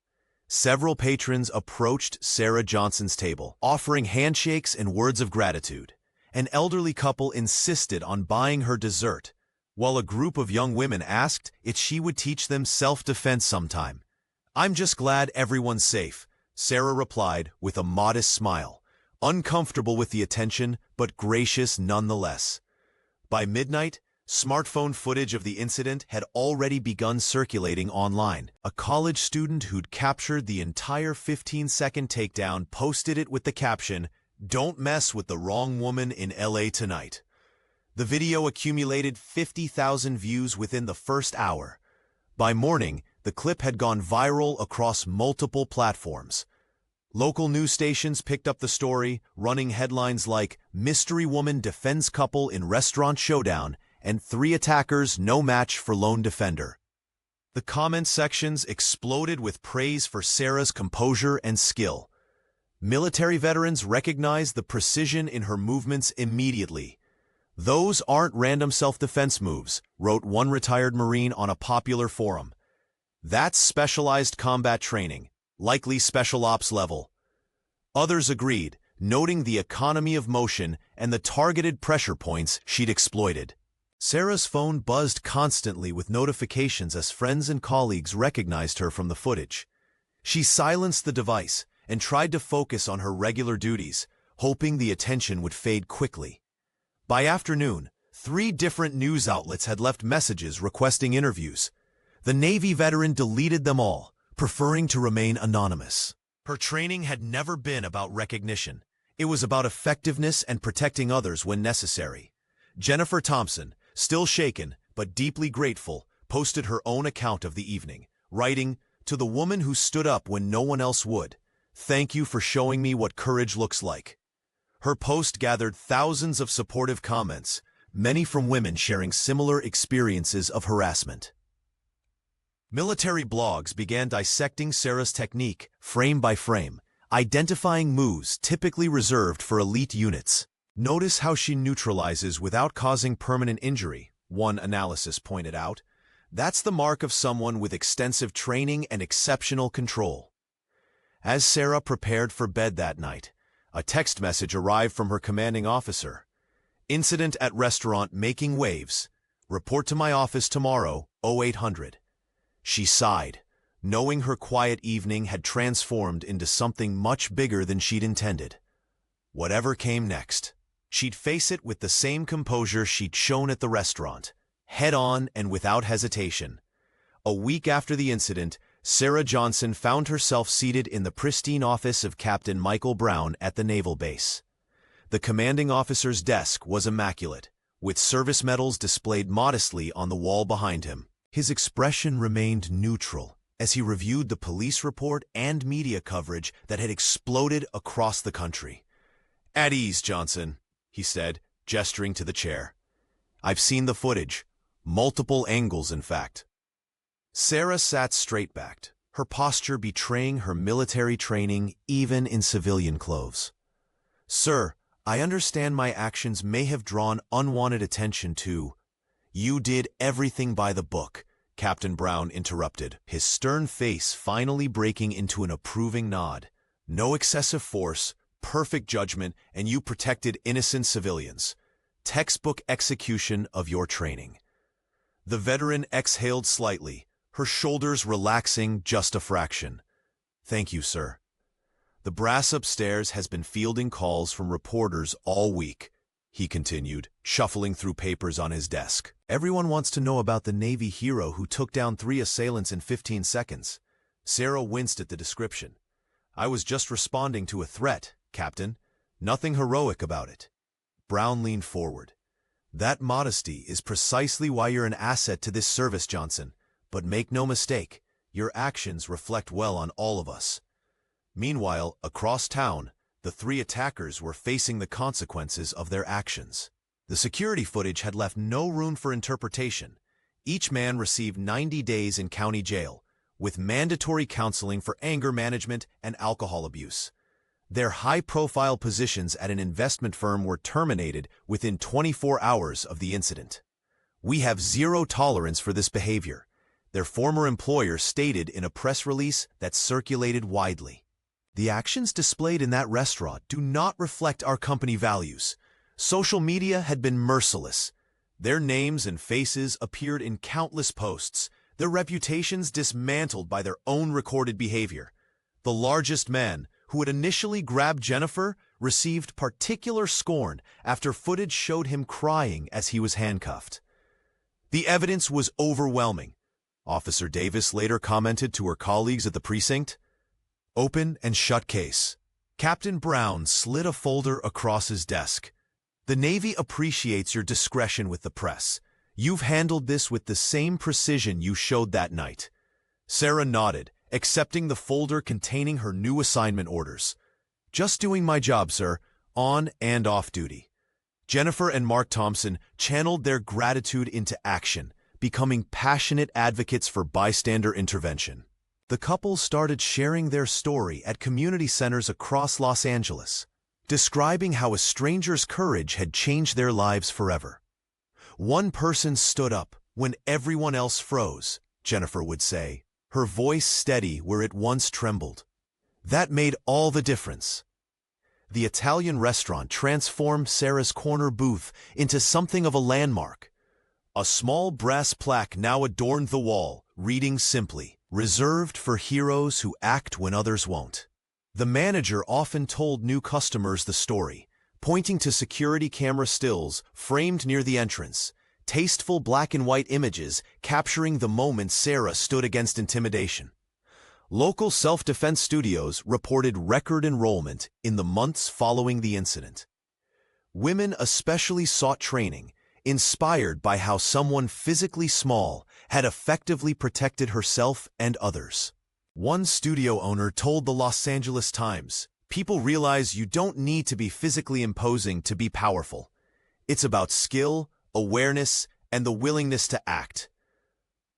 [SPEAKER 1] Several patrons approached Sarah Johnson's table, offering handshakes and words of gratitude. An elderly couple insisted on buying her dessert, while a group of young women asked if she would teach them self-defense sometime. "I'm just glad everyone's safe," Sarah replied with a modest smile, uncomfortable with the attention but gracious nonetheless. By midnight, smartphone footage of the incident had already begun circulating online. A college student who'd captured the entire 15-second takedown posted it with the caption, "Don't mess with the wrong woman in LA tonight." The video accumulated 50,000 views within the first hour. By morning, the clip had gone viral across multiple platforms. Local news stations picked up the story, running headlines like "Mystery Woman Defends Couple in Restaurant Showdown" and "3 Attackers No Match for Lone Defender." The comment sections exploded with praise for Sarah's composure and skill. Military veterans recognized the precision in her movements immediately. "Those aren't random self-defense moves," wrote one retired Marine on a popular forum. "That's specialized combat training, likely special ops level." Others agreed, noting the economy of motion and the targeted pressure points she'd exploited. Sarah's phone buzzed constantly with notifications as friends and colleagues recognized her from the footage. She silenced the device and tried to focus on her regular duties, hoping the attention would fade quickly. By afternoon, 3 different news outlets had left messages requesting interviews. The Navy veteran deleted them all, preferring to remain anonymous. Her training had never been about recognition. It was about effectiveness and protecting others when necessary. Jennifer Thompson, still shaken but deeply grateful, posted her own account of the evening, writing, "To the woman who stood up when no one else would, thank you for showing me what courage looks like." Her post gathered thousands of supportive comments, many from women sharing similar experiences of harassment. Military blogs began dissecting Sarah's technique, frame by frame, identifying moves typically reserved for elite units. Notice how she neutralizes without causing permanent injury, one analysis pointed out. That's the mark of someone with extensive training and exceptional control. As Sarah prepared for bed that night, a text message arrived from her commanding officer. Incident at restaurant making waves. Report to my office tomorrow, 0800. She sighed, knowing her quiet evening had transformed into something much bigger than she'd intended. Whatever came next, she'd face it with the same composure she'd shown at the restaurant, head-on and without hesitation. A week after the incident, Sarah Johnson found herself seated in the pristine office of Captain Michael Brown at the naval base. The commanding officer's desk was immaculate, with service medals displayed modestly on the wall behind him. His expression remained neutral as he reviewed the police report and media coverage that had exploded across the country. "At ease, Johnson," he said, gesturing to the chair. "I've seen the footage. Multiple angles, in fact." Sarah sat straight-backed, her posture betraying her military training even in civilian clothes. "Sir, I understand my actions may have drawn unwanted attention to—" "You did everything by the book," Captain Brown interrupted, his stern face finally breaking into an approving nod. "No excessive force, perfect judgment, and you protected innocent civilians. Textbook execution of your training." The veteran exhaled slightly, her shoulders relaxing just a fraction. "Thank you, sir." "The brass upstairs has been fielding calls from reporters all week," he continued, shuffling through papers on his desk. "Everyone wants to know about the Navy hero who took down 3 assailants in 15 seconds. Sarah winced at the description. "I was just responding to a threat, Captain. Nothing heroic about it." Brown leaned forward. "That modesty is precisely why you're an asset to this service, Johnson. But make no mistake, your actions reflect well on all of us." Meanwhile, across town, the 3 attackers were facing the consequences of their actions. The security footage had left no room for interpretation. Each man received 90 days in county jail, with mandatory counseling for anger management and alcohol abuse. Their high-profile positions at an investment firm were terminated within 24 hours of the incident. "We have zero tolerance for this behavior," their former employer stated in a press release that circulated widely. "The actions displayed in that restaurant do not reflect our company values." Social media had been merciless. Their names and faces appeared in countless posts, their reputations dismantled by their own recorded behavior. The largest man, who had initially grabbed Jennifer, received particular scorn after footage showed him crying as he was handcuffed. "The evidence was overwhelming," Officer Davis later commented to her colleagues at the precinct. "Open and shut case." Captain Brown slid a folder across his desk. "The Navy appreciates your discretion with the press. You've handled this with the same precision you showed that night." Sarah nodded, accepting the folder containing her new assignment orders. "Just doing my job, sir, on and off duty." Jennifer and Mark Thompson channeled their gratitude into action, becoming passionate advocates for bystander intervention. The couple started sharing their story at community centers across Los Angeles, describing how a stranger's courage had changed their lives forever. "One person stood up when everyone else froze," Jennifer would say, her voice steady where it once trembled. "That made all the difference." The Italian restaurant transformed Sarah's corner booth into something of a landmark. A small brass plaque now adorned the wall, reading simply, "Reserved for heroes who act when others won't." The manager often told new customers the story, pointing to security camera stills framed near the entrance, tasteful black and white images capturing the moment Sarah stood against intimidation. Local self-defense studios reported record enrollment in the months following the incident. Women especially sought training, inspired by how someone physically small had effectively protected herself and others. One studio owner told the Los Angeles Times, People realize you don't need to be physically imposing to be powerful. It's about skill, awareness, and the willingness to act.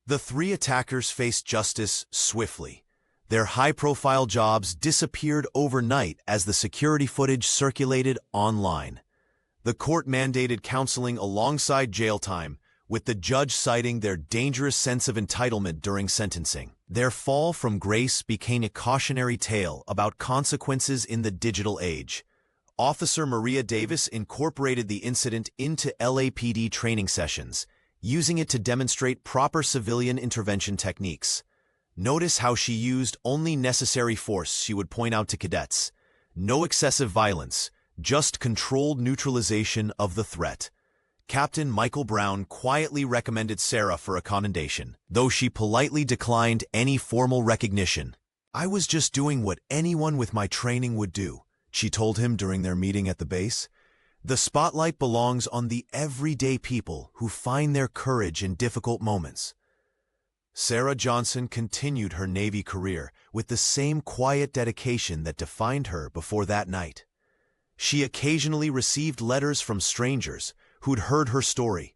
[SPEAKER 1] The three attackers faced justice swiftly. Their high-profile jobs disappeared overnight as the security footage circulated online. The court mandated counseling alongside jail time, with the judge citing their dangerous sense of entitlement during sentencing. Their fall from grace became a cautionary tale about consequences in the digital age. Officer Maria Davis incorporated the incident into LAPD training sessions, using it to demonstrate proper civilian intervention techniques. Notice how she used only necessary force, she would point out to cadets. No excessive violence, just controlled neutralization of the threat. Captain Michael Brown quietly recommended Sarah for a commendation, though she politely declined any formal recognition. "I was just doing what anyone with my training would do," she told him during their meeting at the base. The spotlight belongs on the everyday people who find their courage in difficult moments. Sarah Johnson continued her Navy career with the same quiet dedication that defined her before that night. She occasionally received letters from strangers who'd heard her story,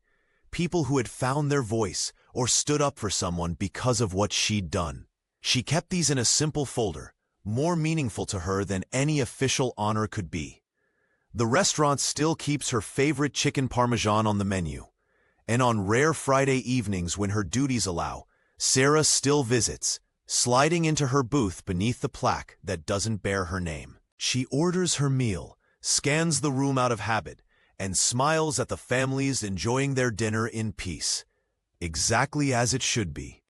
[SPEAKER 1] people who had found their voice or stood up for someone because of what she'd done. She kept these in a simple folder, more meaningful to her than any official honor could be. The restaurant still keeps her favorite chicken parmesan on the menu, and on rare Friday evenings when her duties allow, Sarah still visits, sliding into her booth beneath the plaque that doesn't bear her name. She orders her meal, scans the room out of habit, and smiles at the families enjoying their dinner in peace. Exactly as it should be.